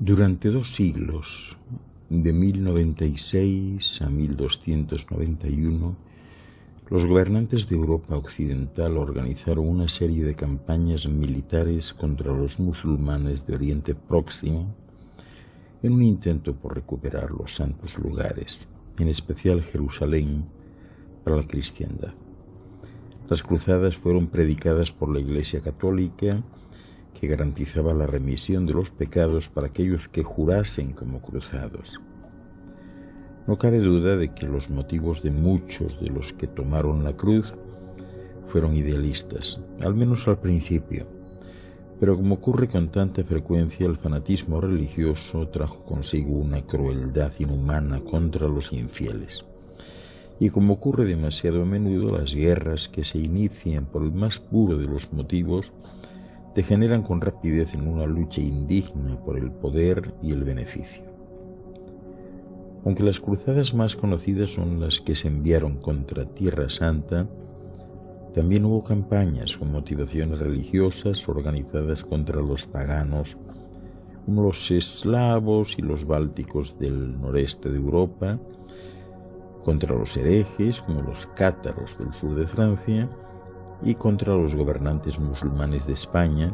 Durante 2 siglos, de 1096 a 1291, los gobernantes de Europa occidental organizaron una serie de campañas militares contra los musulmanes de Oriente Próximo en un intento por recuperar los santos lugares, en especial Jerusalén, para la cristiandad. Las cruzadas fueron predicadas por la Iglesia Católica, que garantizaba la remisión de los pecados para aquellos que jurasen como cruzados. No cabe duda de que los motivos de muchos de los que tomaron la cruz fueron idealistas, al menos al principio, pero como ocurre con tanta frecuencia, el fanatismo religioso trajo consigo una crueldad inhumana contra los infieles. Y como ocurre demasiado a menudo, las guerras que se inician por el más puro de los motivos degeneran con rapidez en una lucha indigna por el poder y el beneficio. Aunque las cruzadas más conocidas son las que se enviaron contra Tierra Santa, también hubo campañas con motivaciones religiosas organizadas contra los paganos, como los eslavos y los bálticos del noreste de Europa, contra los herejes, como los cátaros del sur de Francia, y contra los gobernantes musulmanes de España,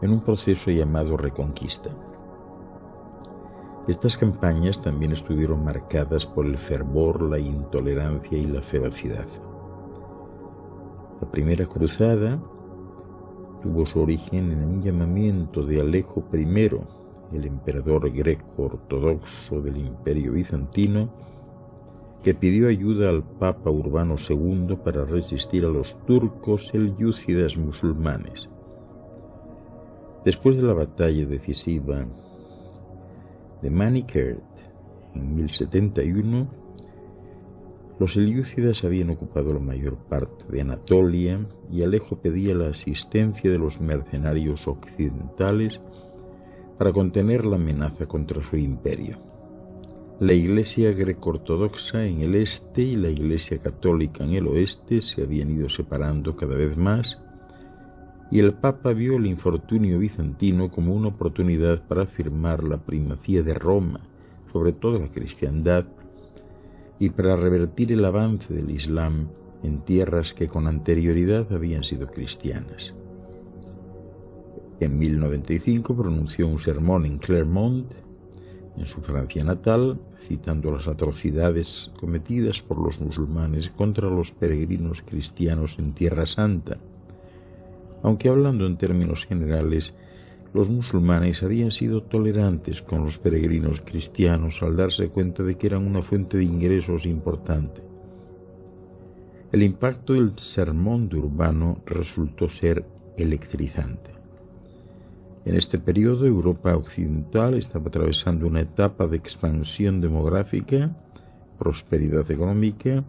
en un proceso llamado Reconquista. Estas campañas también estuvieron marcadas por el fervor, la intolerancia y la ferocidad. La primera cruzada tuvo su origen en un llamamiento de Alejo I, el emperador greco-ortodoxo del Imperio Bizantino, que pidió ayuda al Papa Urbano II para resistir a los turcos selyúcidas musulmanes. Después de la batalla decisiva de Manzikert en 1071, los selyúcidas habían ocupado la mayor parte de Anatolia y Alejo pedía la asistencia de los mercenarios occidentales para contener la amenaza contra su imperio. La Iglesia greco-ortodoxa en el este y la Iglesia católica en el oeste se habían ido separando cada vez más, y el Papa vio el infortunio bizantino como una oportunidad para afirmar la primacía de Roma sobre toda la cristiandad y para revertir el avance del Islam en tierras que con anterioridad habían sido cristianas. En 1095 pronunció un sermón en Clermont, en su Francia natal, citando las atrocidades cometidas por los musulmanes contra los peregrinos cristianos en Tierra Santa. Aunque hablando en términos generales, los musulmanes habían sido tolerantes con los peregrinos cristianos al darse cuenta de que eran una fuente de ingresos importante. El impacto del sermón de Urbano resultó ser electrizante. En este periodo, Europa occidental estaba atravesando una etapa de expansión demográfica, prosperidad económica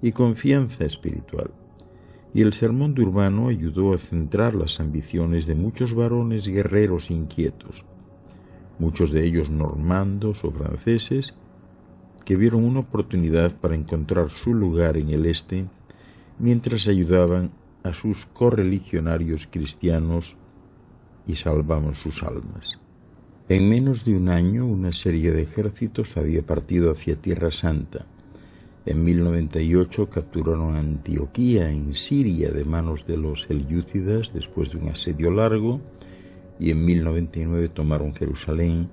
y confianza espiritual. Y el sermón de Urbano ayudó a centrar las ambiciones de muchos varones guerreros inquietos, muchos de ellos normandos o franceses, que vieron una oportunidad para encontrar su lugar en el este, mientras ayudaban a sus correligionarios cristianos y salvaban sus almas. En menos de un año, una serie de ejércitos había partido hacia Tierra Santa. En 1098 capturaron Antioquía en Siria de manos de los selyúcidas después de un asedio largo, y en 1099 tomaron Jerusalén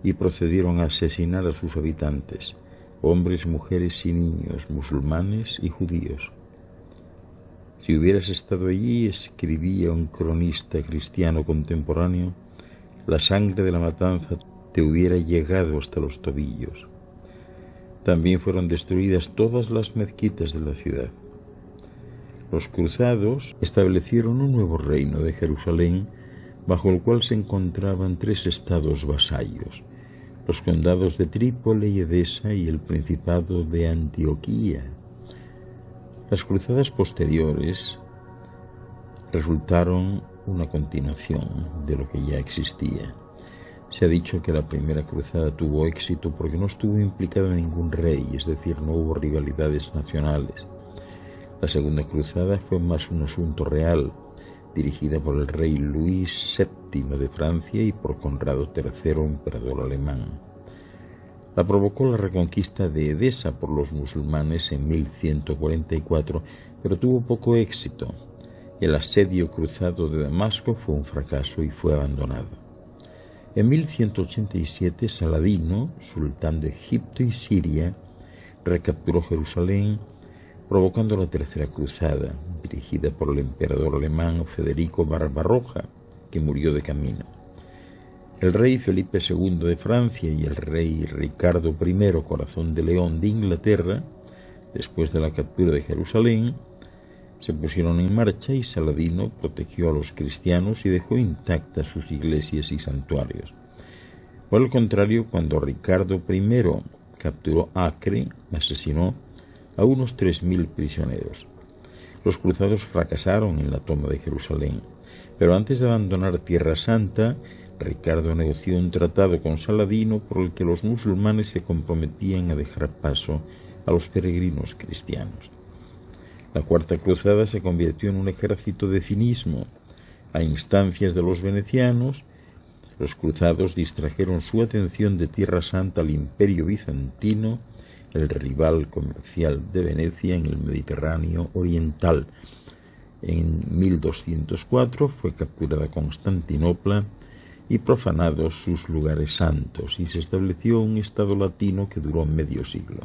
y procedieron a asesinar a sus habitantes, hombres, mujeres y niños, musulmanes y judíos. Si hubieras estado allí, escribía un cronista cristiano contemporáneo, la sangre de la matanza te hubiera llegado hasta los tobillos. También fueron destruidas todas las mezquitas de la ciudad. Los cruzados establecieron un nuevo reino de Jerusalén, bajo el cual se encontraban 3 estados vasallos, los condados de Trípoli y Edesa y el principado de Antioquía. Las cruzadas posteriores resultaron una continuación de lo que ya existía. Se ha dicho que la primera cruzada tuvo éxito porque no estuvo implicado ningún rey, es decir, no hubo rivalidades nacionales. La segunda cruzada fue más un asunto real, dirigida por el rey Luis VII de Francia y por Conrado III, emperador alemán. La provocó la reconquista de Edesa por los musulmanes en 1144, pero tuvo poco éxito. El asedio cruzado de Damasco fue un fracaso y fue abandonado. En 1187, Saladino, sultán de Egipto y Siria, recapturó Jerusalén, provocando la Tercera Cruzada, dirigida por el emperador alemán Federico Barbarroja, que murió de camino. El rey Felipe II de Francia y el rey Ricardo I, Corazón de León de Inglaterra, después de la captura de Jerusalén, se pusieron en marcha y Saladino protegió a los cristianos y dejó intactas sus iglesias y santuarios. Por el contrario, cuando Ricardo I capturó Acre, asesinó a unos 3.000 prisioneros. Los cruzados fracasaron en la toma de Jerusalén, pero antes de abandonar Tierra Santa, Ricardo negoció un tratado con Saladino por el que los musulmanes se comprometían a dejar paso a los peregrinos cristianos. La Cuarta Cruzada se convirtió en un ejército de cinismo. A instancias de los venecianos, los cruzados distrajeron su atención de Tierra Santa al Imperio Bizantino, el rival comercial de Venecia en el Mediterráneo oriental. En 1204 fue capturada Constantinopla y profanados sus lugares santos, y se estableció un Estado latino que duró medio siglo.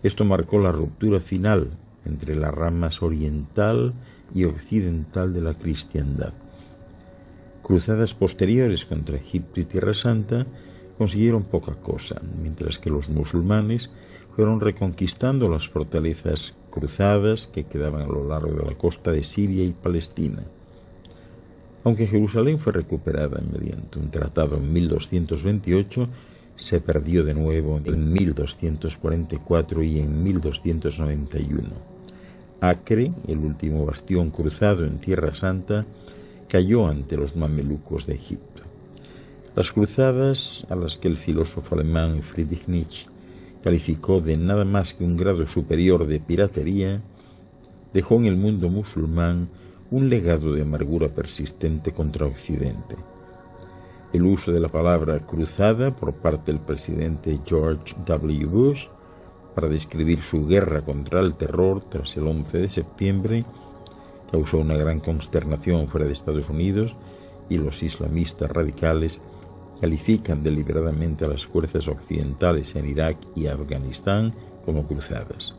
Esto marcó la ruptura final entre las ramas oriental y occidental de la cristiandad. Cruzadas posteriores contra Egipto y Tierra Santa consiguieron poca cosa, mientras que los musulmanes fueron reconquistando las fortalezas cruzadas que quedaban a lo largo de la costa de Siria y Palestina. Aunque Jerusalén fue recuperada mediante un tratado en 1228, se perdió de nuevo en 1244 y en 1291. Acre, el último bastión cruzado en Tierra Santa, cayó ante los mamelucos de Egipto. Las cruzadas, a las que el filósofo alemán Friedrich Nietzsche calificó de nada más que un grado superior de piratería, dejó en el mundo musulmán un legado de amargura persistente contra Occidente. El uso de la palabra cruzada por parte del presidente George W. Bush para describir su guerra contra el terror tras el 11 de septiembre causó una gran consternación fuera de Estados Unidos, y los islamistas radicales califican deliberadamente a las fuerzas occidentales en Irak y Afganistán como cruzadas,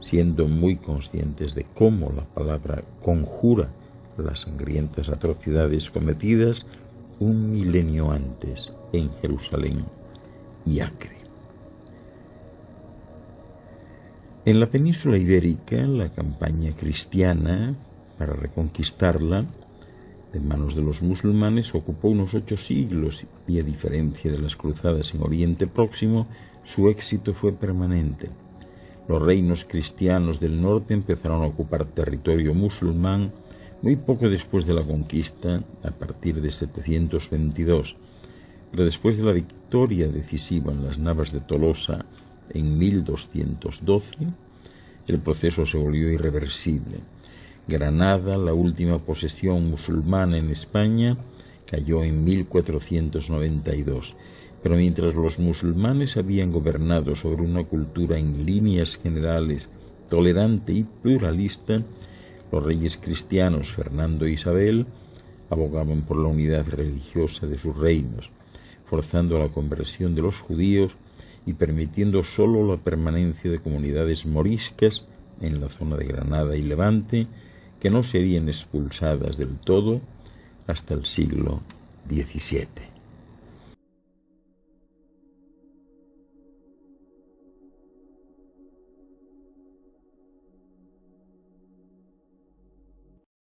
siendo muy conscientes de cómo la palabra conjura las sangrientas atrocidades cometidas un milenio antes en Jerusalén y Acre. En la península ibérica, la campaña cristiana para reconquistarla de manos de los musulmanes ocupó unos 8 siglos y, a diferencia de las cruzadas en Oriente Próximo, su éxito fue permanente. Los reinos cristianos del norte empezaron a ocupar territorio musulmán muy poco después de la conquista, a partir de 722, pero después de la victoria decisiva en las Navas de Tolosa en 1212, el proceso se volvió irreversible. Granada, la última posesión musulmana en España, cayó en 1492, pero mientras los musulmanes habían gobernado sobre una cultura en líneas generales tolerante y pluralista, los reyes cristianos Fernando e Isabel abogaban por la unidad religiosa de sus reinos, forzando la conversión de los judíos y permitiendo sólo la permanencia de comunidades moriscas en la zona de Granada y Levante, que no serían expulsadas del todo hasta el siglo XVII.